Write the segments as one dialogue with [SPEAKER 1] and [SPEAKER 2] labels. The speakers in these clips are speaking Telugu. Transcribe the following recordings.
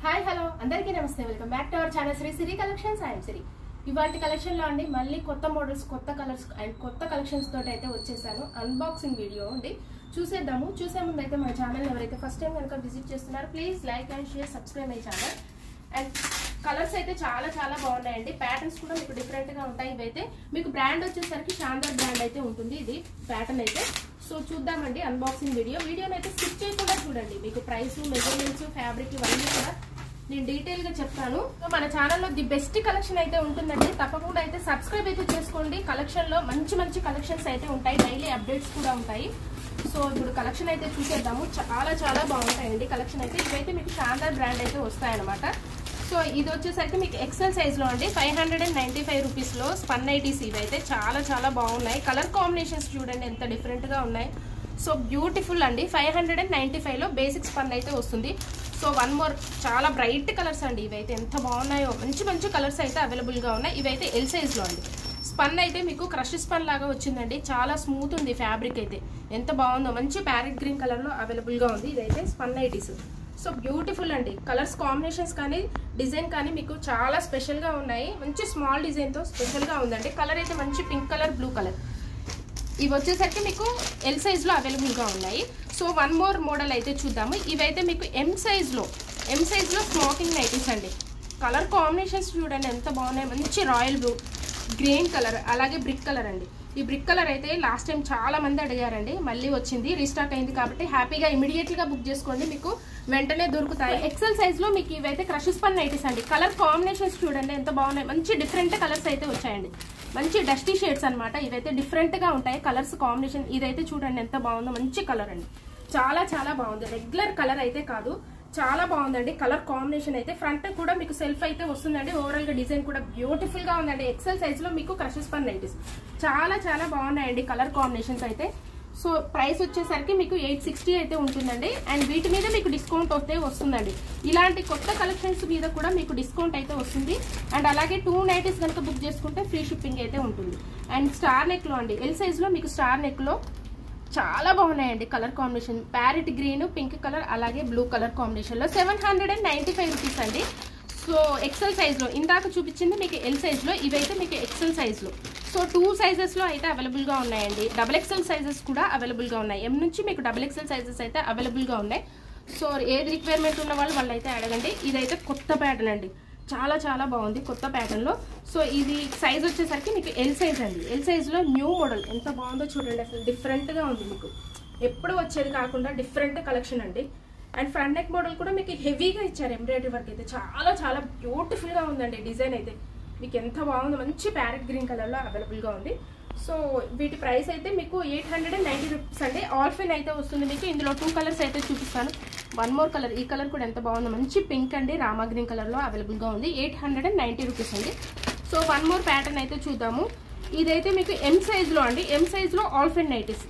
[SPEAKER 1] హాయ్ హలో అందరికీ నమస్తే welcome back to our channel Sri Siri collections. I'm Siri. ఇవాటి కలెక్షన్ లో అండి మళ్ళీ కొత్త మోడల్స్, కొత్త కలర్స్ అండ్ కొత్త కలెక్షన్స్ తోటి అయితే వచ్చేసాను. అన్బాక్సింగ్ వీడియో అండి, చూసేద్దాము. చూసే ముందు అయితే మన ఛానల్ ఎవరైతే ఫస్ట్ టైం కనుక విజిట్ చేస్తున్నారో please like and share, subscribe my channel. And colours అయితే చాలా చాలా బాగున్నాయండి. ప్యాటర్న్స్ కూడా మీకు డిఫరెంట్ గా ఉంటాయి. ఇవైతే మీకు బ్రాండ్ వచ్చేసరికి శాందార్ బ్రాండ్ అయితే ఉంటుంది. ఇది ప్యాటర్న్ అయితే. సో చూద్దామండి అన్బాక్సింగ్ వీడియోని అయితే స్కిప్ చేయకుండా చూడండి. మీకు ప్రైస్, మెజర్మెంట్స్, ఫ్యాబ్రిక్ ఇవన్నీ కూడా నేను డీటెయిల్ గా చెప్తాను. మన ఛానల్లో ది బెస్ట్ కలెక్షన్ అయితే ఉంటుందండి. తప్పకుండా అయితే సబ్స్క్రైబ్ అయితే చేసుకోండి. కలెక్షన్ లో మంచి మంచి కలెక్షన్స్ అయితే ఉంటాయి. డైలీ అప్డేట్స్ కూడా ఉంటాయి. సో ఇప్పుడు కలెక్షన్ అయితే చూసేద్దాము. చాలా చాలా బాగుంటాయండి కలెక్షన్ అయితే. ఇవైతే మీకు శాందార్ బ్రాండ్ అయితే వస్తాయన్నమాట. సో ఇది వచ్చేసరికి మీకు ఎక్సెల్ సైజ్ లో అండి 595 రూపీస్ లో స్పన్ నైటీస్. ఇవైతే చాలా చాలా బాగున్నాయి. కలర్ కాంబినేషన్స్ చూడండి ఎంత డిఫరెంట్ గా ఉన్నాయి. సో బ్యూటిఫుల్ అండి. 595 లో బేసిక్ స్పన్ అయితే వస్తుంది. సో వన్ మోర్ చాలా బ్రైట్ కలర్స్ అండి. ఇవైతే ఎంత బాగున్నాయో, మంచి మంచి కలర్స్ అయితే అవైలబుల్ గా ఉన్నాయి. ఇవైతే ఎల్ సైజ్ లో అండి. స్పన్ అయితే మీకు క్రష్ స్పన్ లాగా వచ్చిందండి. చాలా స్మూత్ ఉంది ఫ్యాబ్రిక్ అయితే. ఎంత బాగుందో, మంచి ప్యారెట్ గ్రీన్ కలర్ లో అవైలబుల్ గా ఉంది. ఇదైతే స్పన్ నైటీస్. సో బ్యూటిఫుల్ అండి. కలర్స్ కాంబినేషన్స్ కానీ డిజైన్ కానీ మీకు చాలా స్పెషల్ గా ఉన్నాయి. మంచి స్మాల్ డిజైన్ తో స్పెషల్ గా ఉందండి. కలర్ అయితే మంచి పింక్ కలర్, బ్లూ కలర్. ఇవి వచ్చేసరికి మీకు ఎల్ సైజ్ లో అవైలబుల్ గా ఉన్నాయి. సో వన్ మోర్ మోడల్ అయితే చూద్దాము. ఇవైతే మీకు ఎం సైజ్ లో స్మోకింగ్ నైటీస్ అండి. కలర్ కాంబినేషన్స్ చూడండి ఎంత బాగున్నాయి. మంచి రాయల్ బ్లూ, గ్రీన్ కలర్, అలాగే బ్రిక్ కలర్ అండి. ఈ బ్రిక్ కలర్ అయితే లాస్ట్ టైం చాలా మంది అడిగారండి. మళ్ళీ వచ్చింది, రీస్టాక్ అయింది కాబట్టి హ్యాపీగా ఇమీడియట్ గా బుక్ చేసుకోండి. మీకు వెంటనే దొరుకుతాయి. ఎక్సెల్ సైజ్ లో మీకు ఇవైతే క్రష్ స్పన్ నైటీస్ అండి. కలర్ కాంబినేషన్స్ చూడండి ఎంత బాగున్నాయి. మంచి డిఫరెంట్ కలర్స్ అయితే వచ్చాయండి. మంచి డస్టీ షేడ్స్ అనమాట. ఇవైతే డిఫరెంట్ గా ఉంటాయి కలర్స్ కాంబినేషన్. ఇదైతే చూడండి ఎంత బాగుందో. మంచి కలర్ అండి. చాలా చాలా బాగుంది. రెగ్యులర్ కలర్ అయితే కాదు, చాలా బాగుందండి కలర్ కాంబినేషన్ అయితే. ఫ్రంట్ కూడా మీకు సెల్ఫ్ అయితే వస్తుందండి. ఓవరాల్ గా డిజైన్ కూడా బ్యూటిఫుల్ గా ఉందండి. ఎక్సెల్ సైజ్ లో మీకు క్రష్ స్పన్ నైటీస్ చాలా చాలా బాగున్నాయండి కలర్ కాంబినేషన్స్ అయితే. సో ప్రైస్ వచ్చేసరికి మీకు 860 అయితే ఉంటుందండి. అండ్ వీటి మీద మీకు డిస్కౌంట్ అయితే వస్తుందండి. ఇలాంటి కొత్త కలెక్షన్స్ మీద కూడా మీకు డిస్కౌంట్ అయితే వస్తుంది. అండ్ అలాగే 2 నైటీస్ కనుక బుక్ చేసుకుంటే ఫ్రీ షిప్పింగ్ అయితే ఉంటుంది. అండ్ స్టార్ నెక్ లో అండి, ఎల్ సైజ్ లో మీకు స్టార్ నెక్ లో చాలా బాగున్నాయండి colour combination. Parrot green, pink colour, అలాగే బ్లూ కలర్ కాంబినేషన్ లో 795 రూపీస్ అండి. సో ఎక్సెల్ సైజ్ లో ఇందాక చూపించింది మీకు ఎల్ సైజ్ లో, ఇవైతే మీకు ఎక్సెల్ సైజ్ లో. సో 2 సైజెస్ లో అయితే అవైలబుల్ గా ఉన్నాయండి. డబుల్ ఎక్సెల్ సైజెస్ కూడా అవైలబుల్ గా ఉన్నాయి. ఎం నుంచి మీకు డబుల్ ఎక్సెల్ సైజెస్ అయితే అవైలబుల్ గా ఉన్నాయి. సో ఏది రిక్వైర్మెంట్ ఉన్న వాళ్ళు అయితే అడగండి. ఇదైతే కొత్త ప్యాటర్న్ అండి. చాలా చాలా బాగుంది కొత్త ప్యాటర్న్ లో. సో ఇది సైజ్ వచ్చేసరికి మీకు ఎల్ సైజ్ అండి. ఎల్ సైజ్ లో న్యూ మోడల్ ఎంత బాగుందో చూడండి. అసలు డిఫరెంట్ గా ఉంది. మీకు ఎప్పుడు వచ్చేది కాకుండా డిఫరెంట్ కలెక్షన్ అండి. అండ్ ఫ్రంట్ నెక్ మోడల్ కూడా మీకు హెవీగా ఇచ్చారు. ఎంబ్రాయిడరీ వర్క్ అయితే చాలా చాలా బ్యూటిఫుల్ గా ఉందండి. డిజైన్ అయితే మీకు ఎంత బాగుందో. మంచి ప్యారెట్ గ్రీన్ కలర్ లో అవైలబుల్ గా ఉంది. సో వీటి ప్రైస్ అయితే మీకు 890 రూపీస్ అండి. ఆల్ఫిన్ అయితే వస్తుంది మీకు. ఇందులో 2 కలర్స్ అయితే చూపిస్తాను. వన్ మోర్ కలర్, ఈ కలర్ కూడా ఎంత బాగుందో. మంచి పింక్ అండి, రామా గ్రీన్ కలర్ లో అవైలబుల్ గా ఉంది. 890 రూపీస్ అండి. సో వన్ మోర్ ప్యాటర్న్ అయితే చూద్దాము. ఇదైతే మీకు ఎం సైజ్ లో అండి. ఎం సైజ్ లో ఆల్ఫిన్ నైటీస్.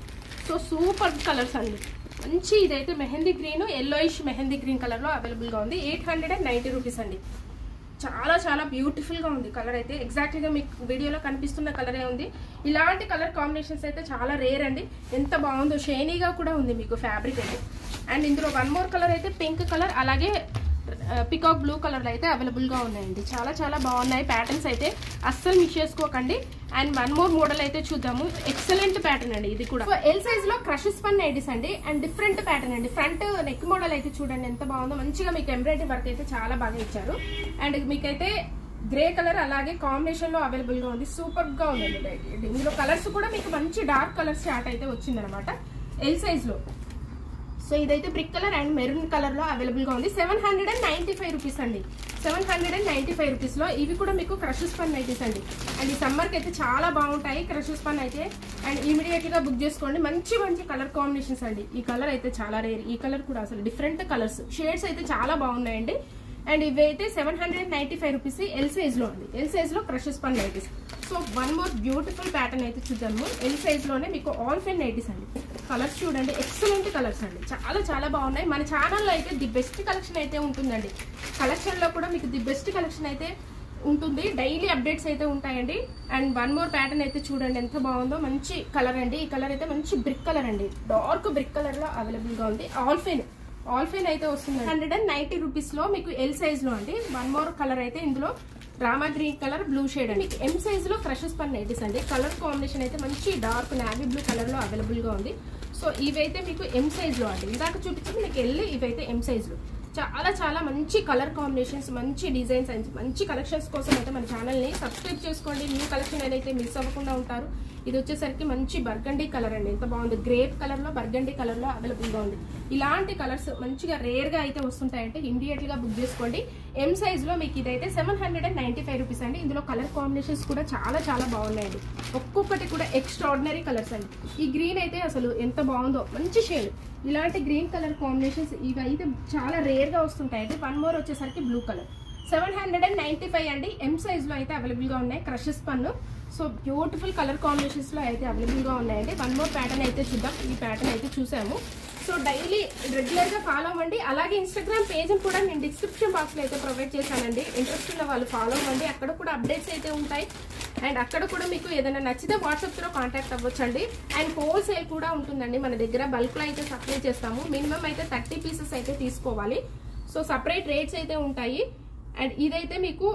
[SPEAKER 1] సో సూపర్ కలర్స్ అండి. మంచి ఇదైతే mehndi green, yellowish mehndi green colour లో అవైలబుల్ గా ఉంది. 890 రూపీస్ అండి. చాలా చాలా బ్యూటిఫుల్ గా ఉంది కలర్ అయితే. ఎగ్జాక్ట్లీ గా మీకు వీడియోలో కనిపిస్తున్న కలరే ఉంది. ఇలాంటి కలర్ కాంబినేషన్స్ అయితే చాలా రేర్ అండి. ఎంత బాగుందో, షైనీగా కూడా ఉంది మీకు ఫ్యాబ్రిక్ అయితే. అండ్ ఇందులో వన్ మోర్ కలర్ అయితే పింక్ కలర్, అలాగే పికాక్ బ్లూ కలర్ అయితే అవైలబుల్ గా ఉన్నాయండి. చాలా చాలా బాగున్నాయి ప్యాటర్న్స్ అయితే. అస్సలు మిస్ చేసుకోకండి. అండ్ వన్ మోర్ మోడల్ అయితే చూద్దాము. ఎక్సలెంట్ ప్యాటర్న్ అండి ఇది కూడా. ఎల్ సైజ్ లో క్రష్ స్పన్ నైటీస్ అండి. అండ్ డిఫరెంట్ ప్యాటర్న్ అండి. ఫ్రంట్ నెక్ మోడల్ అయితే చూడండి ఎంత బాగుందో. మంచిగా మీకు ఎంబ్రాయిడరీ వర్క్ అయితే చాలా బాగా ఇచ్చారు. అండ్ మీకైతే గ్రే కలర్ అలాగే కాంబినేషన్ లో అవైలబుల్ గా ఉంది. సూపర్ గా ఉందండి. ఇందులో కలర్స్ కూడా మీకు మంచి డార్క్ కలర్ చార్ట్ అయితే వచ్చింది అనమాట ఎల్ సైజ్ లో. సో ఇదైతే brick colour and maroon colour లో అవైలబుల్ గా ఉంది. 795 రూపీస్ అండి. 795 రూపీస్ లో ఇవి కూడా మీకు క్రష్ స్పన్ నైటీస్ అండి. అండ్ ఈ సమ్మర్ కి అయితే చాలా బాగుంటాయి క్రష్ స్పన్ అయితే. అండ్ ఇమీడియట్ గా బుక్ చేసుకోండి. మంచి మంచి కలర్ కాంబినేషన్స్ అండి. ఈ కలర్ అయితే చాలా రేర్. ఈ కలర్ కూడా అసలు డిఫరెంట్ కలర్స్, షేడ్స్ అయితే చాలా బాగున్నాయండి. అండ్ ఇవైతే 795 రూపీస్ ఎల్ సైజ్ లో అండి. ఎల్ సైజ్ లో crush spun nighties. So one more beautiful pattern అయితే చూద్దాము. ఎల్ సైజ్ లోనే మీకు ఆల్ఫిన్ నైటీస్ అండి. కలర్స్ చూడండి, ఎక్సలెంట్ కలర్స్ అండి. చాలా చాలా బాగున్నాయి. మన ఛానల్లో అయితే ది బెస్ట్ కలెక్షన్ అయితే ఉంటుందండి. కలెక్షన్ లో కూడా మీకు ది బెస్ట్ కలెక్షన్ అయితే ఉంటుంది. డైలీ అప్డేట్స్ అయితే ఉంటాయండి. అండ్ వన్ మోర్ ప్యాటర్న్ అయితే చూడండి ఎంత బాగుందో. మంచి కలర్ అండి. ఈ కలర్ అయితే మంచి బ్రిక్ కలర్ అండి. డార్క్ బ్రిక్ కలర్ లో అవైలబుల్ గా ఉంది. ఆల్ఫైన్ అయితే వస్తుంది 190 రూపీస్ లో మీకు ఎల్ సైజ్ లో అండి. వన్ మోర్ కలర్ అయితే ఇందులో Rama green colour blue shade అండి. మీకు ఎం సైజ్ లో క్రషెస్ పన్ నైటీస్ అండి. కలర్ కాంబినేషన్ అయితే మంచి డార్క్ నావీ బ్లూ కలర్ లో అవైలబుల్ గా ఉంది. సో ఇవైతే మీకు ఎం సైజ్ లో అండి. ఇందాక చూపించింది మీకు ఎల్, ఇవైతే ఎం సైజ్ లో. చాలా చాలా మంచి కలర్ కాంబినేషన్స్, మంచి డిజైన్స్ అండ్ మంచి కలెక్షన్స్ కోసం అయితే మన ఛానల్ ని సబ్స్క్రైబ్ చేసుకోండి. న్యూ కలెక్షన్ ఏదైతే మిస్ అవ్వకుండా ఉంటారు. ఇది వచ్చేసరికి మంచి బర్గండీ కలర్ అండి. ఎంత బాగుంది, గ్రేప్ కలర్ లో బర్గండీ కలర్ లో అవైలబుల్ గా ఉంది. ఇలాంటి కలర్స్ మంచిగా రేర్ గా అయితే వస్తుంటాయంటే ఇమీడియట్ గా బుక్ చేసుకోండి. ఎం సైజ్ లో మీకు ఇదైతే 795 రూపీస్ అండి. ఇందులో కలర్ కాంబినేషన్స్ కూడా చాలా చాలా బాగున్నాయండి. ఒక్కొక్కటి కూడా ఎక్స్ట్రాడినరీ కలర్స్ అండి. ఈ గ్రీన్ అయితే అసలు ఎంత బాగుందో, మంచి షేడ్. ఇలాంటి గ్రీన్ కలర్ కాంబినేషన్స్ ఇవి అయితే చాలా రేర్ గా వస్తుంటాయండి. వన్ మోర్ వచ్చేసరికి బ్లూ కలర్ 795 అండి. ఎం సైజ్ లో అయితే అవైలబుల్ గా ఉన్నాయి. క్రషెస్ పన్ను. సో బ్యూటిఫుల్ కలర్ కాంబినేషన్స్ లో అయితే అవైలబుల్ గా ఉన్నాయండి. వన్ మోర్ ప్యాటర్న్ అయితే చూద్దాం. ఈ ప్యాటర్న్ అయితే చూసాము. సో డైలీ రెగ్యులర్ గా ఫాలో అవ్వండి. అలాగే ఇన్స్టాగ్రామ్ పేజ్ కూడా నేను డిస్క్రిప్షన్ బాక్స్ లో అయితే ప్రొవైడ్ చేశానండి. ఇంట్రెస్ట్ ఉన్న వాళ్ళు ఫాలో అవ్వండి. అక్కడ కూడా అప్డేట్స్ అయితే ఉంటాయి. అండ్ అక్కడ కూడా మీకు ఏదైనా నచ్చితే వాట్సాప్ తో కాంటాక్ట్ అవ్వచ్చండి. అండ్ హోల్సేల్ కూడా ఉంటుందండి. మన దగ్గర బల్క్ లో అయితే సప్లై చేస్తాము. మినిమం అయితే 30 పీసెస్ అయితే తీసుకోవాలి. సో సపరేట్ రేట్స్ అయితే ఉంటాయి. అండ్ ఇదైతే మీకు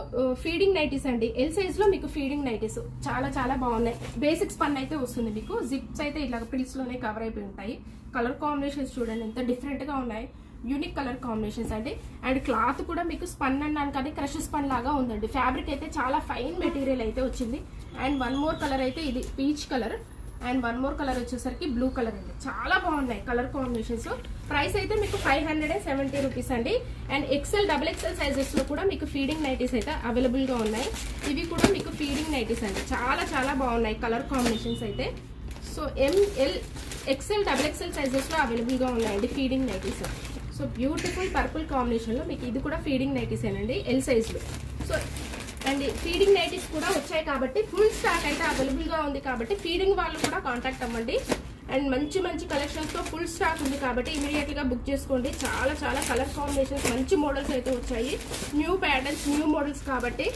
[SPEAKER 1] ఫీడింగ్ నైటీస్ అండి. ఎల్ సైజ్ లో మీకు ఫీడింగ్ నైటీస్ చాలా చాలా బాగున్నాయి. బేసిక్స్ పన్ అయితే వస్తుంది. మీకు జిప్స్ అయితే ఇలా పిల్స్ లోనే కవర్ అయిపోయి ఉంటాయి. కలర్ కాంబినేషన్స్ చూడండి ఎంత డిఫరెంట్ గా ఉన్నాయి. యూనిక్ కలర్ కాంబినేషన్స్ అండి. అండ్ క్లాత్ కూడా మీకు స్పన్ అన్నాను కానీ క్రష్ స్పన్ లాగా ఉందండి. ఫ్యాబ్రిక్ అయితే చాలా ఫైన్ మెటీరియల్ అయితే వచ్చింది. అండ్ వన్ మోర్ కలర్ అయితే ఇది peach colour. And one more colour వచ్చేసరికి బ్లూ కలర్ అండి. చాలా బాగున్నాయి కలర్ కాంబినేషన్స్. ప్రైస్ అయితే మీకు 570 రూపీస్ అండి. And XL double XL sizes లో కూడా మీకు ఫీడింగ్ నైటీస్ అయితే అవైలబుల్ గా ఉన్నాయి. ఇవి కూడా మీకు ఫీడింగ్ నైటీస్ అండి. చాలా చాలా బాగున్నాయి కలర్ కాంబినేషన్స్ అయితే. So M L XL double XL sizes లో అవైలబుల్ గా ఉన్నాయండి feeding nighties. So beautiful purple combination లో మీకు ఇది కూడా ఫీడింగ్ నైటీస్ ఏనండి ఎల్ సైజ్ లో. సో అండ్ ఫీడింగ్ నైటీస్ కూడా వచ్చాయి కాబట్టి ఫుల్ స్టాక్ అయితే అవైలబుల్ గా ఉంది కాబట్టి ఫీడింగ్ వాళ్ళు కూడా కాంటాక్ట్ అవ్వండి. అండ్ మంచి మంచి కలెక్షన్స్ తో ఫుల్ స్టాక్ ఉంది కాబట్టి ఇమీడియట్ గా బుక్ చేసుకోండి. చాలా చాలా కలర్ కాంబినేషన్స్ మంచి మోడల్స్ అయితే వచ్చాయి. న్యూ ప్యాటర్న్స్ న్యూ మోడల్స్ కాబట్టి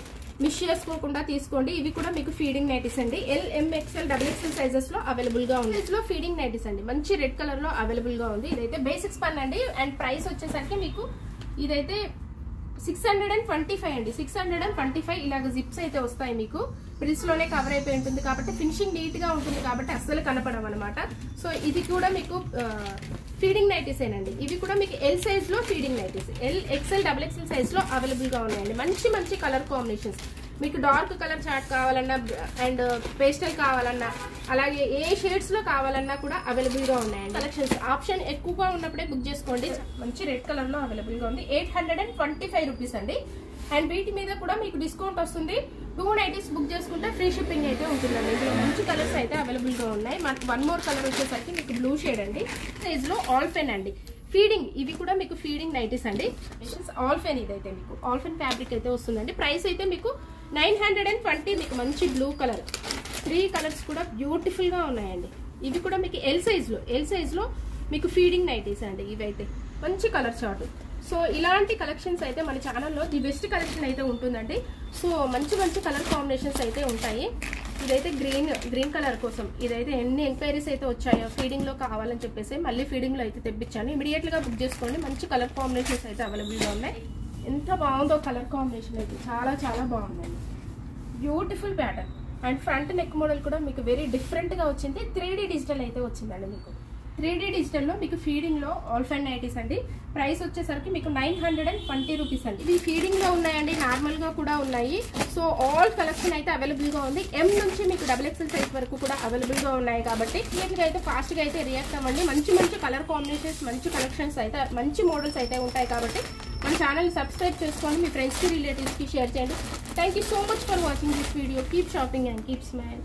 [SPEAKER 1] మిస్ చేసుకోకుండా తీసుకోండి. ఇవి కూడా మీకు ఫీడింగ్ నైటీస్ అండి. ఎల్, ఎం, ఎక్స్ఎల్, డబుల్ ఎక్స్ఎల్ సైజెస్ లో అవైలబుల్ గా ఉంది. లో ఫీడింగ్ నైటీస్ అండి. మంచి రెడ్ కలర్ లో అవైలబుల్ గా ఉంది. ఇదైతే బేసిక్స్ పన్ అండి. అండ్ ప్రైస్ వచ్చేసరికి మీకు ఇదైతే 625 అండి. 625 ఇలాగ జిప్స్ అయితే వస్తాయి. మీకు ప్రిల్స్ లోనే కవర్ అయిపోయి ఉంటుంది కాబట్టి ఫినిషింగ్ నీట్ గా ఉంటుంది కాబట్టి అస్సలు కనపడవు అనమాట. సో ఇది కూడా మీకు ఫీడింగ్ నైటీస్ ఏనండి. ఇవి కూడా మీకు ఎల్ సైజ్ లో feeding nighties. L, XL, double XL size లో అవైలబుల్ గా ఉన్నాయండి. మంచి మంచి కలర్ కాంబినేషన్స్. మీకు డార్క్ కలర్ చార్ట్ కావాలన్నా అండ్ పేస్టల్ కావాలన్నా అలాగే ఏ షేడ్స్ లో కావాలన్నా కూడా అవైలబుల్ గా ఉన్నాయండి. కలెక్షన్స్ ఆప్షన్ ఎక్కువగా ఉన్నప్పుడే బుక్ చేసుకోండి. మంచి రెడ్ కలర్ లో అవైలబుల్ గా ఉంది. 825 రూపీస్ అండి. అండ్ వీటి మీద కూడా మీకు డిస్కౌంట్ వస్తుంది. 2 నైటీస్ బుక్ చేసుకుంటే ఫ్రీ షిప్పింగ్ అయితే ఉంటుందండి. ఇందులో మంచి కలర్స్ అయితే అవైలబుల్ గా ఉన్నాయి. మనకి వన్ మోర్ కలర్ వచ్చేసరికి మీకు బ్లూ షేడ్ అండి. సైజ్ లో ఆల్ఫెన్ అండి. ఫీడింగ్ ఇవి కూడా మీకు ఫీడింగ్ నైటీస్ అండి. ఆల్ఫెన్ ఇదైతే మీకు ఆల్ఫెన్ ఫ్యాబ్రిక్ అయితే వస్తుందండి. ప్రైస్ అయితే మీకు 920. మీకు మంచి బ్లూ కలర్ 3 కలర్స్ కూడా బ్యూటిఫుల్ గా ఉన్నాయండి. ఇవి కూడా మీకు ఎల్ సైజ్ లో మీకు ఫీడింగ్ నైటీస్ అండి. ఇవైతే మంచి కలర్ చార్ట్. సో ఇలాంటి కలెక్షన్స్ అయితే మన ఛానల్లో ది బెస్ట్ కలెక్షన్ అయితే ఉంటుందండి. సో మంచి మంచి కలర్ కాంబినేషన్స్ అయితే ఉంటాయి. ఇదైతే గ్రీన్ కలర్ కోసం ఇదైతే ఎన్ని ఎంక్వైరీస్ అయితే వచ్చాయో ఫీడింగ్ లో కావాలని చెప్పేసి మళ్ళీ ఫీడింగ్ లో అయితే తెప్పించాను. ఇమీడియట్ గా బుక్ చేసుకోండి. మంచి కలర్ కాంబినేషన్స్ అయితే అవైలబుల్ గా ఉన్నాయి. ఎంత బాగుందో కలర్ కాంబినేషన్ అయితే చాలా చాలా బాగుందండి. Beautiful pattern. And front neck model కూడా మీకు వెరీ డిఫరెంట్ గా వచ్చింది. 3D డిజిటల్ అయితే వచ్చిందండి. మీకు 3D డిజిటల్ లో మీకు ఫీడింగ్ లో ఆల్ఫైన్ నైటీస్ అండి. ప్రైస్ వచ్చేసరికి మీకు 920 రూపీస్ అండి. ఇది ఫీడింగ్ లో ఉన్నాయండి, నార్మల్ గా కూడా ఉన్నాయి. సో ఆల్ కలెక్షన్ అయితే అవైలబుల్ గా ఉంది. ఎం నుంచి మీకు డబుల్ ఎక్స్ఎల్ సైజ్ వరకు కూడా అవైలబుల్ గా ఉన్నాయి కాబట్టి ఇమీడియట్ అయితే ఫాస్ట్ గా అయితే రియాక్ట్ అవ్వండి. మంచి మంచి కలర్ కాంబినేషన్స్ మంచి కలెక్షన్స్ అయితే మంచి మోడల్స్ అయితే ఉంటాయి కాబట్టి మన ఛానల్ సబ్స్క్రైబ్ చేసుకోండి. మీ ఫ్రెండ్స్ కి రిలేటివ్స్ కి షేర్ చేయండి. Thank you so much for watching this video. Keep shopping and keep smile.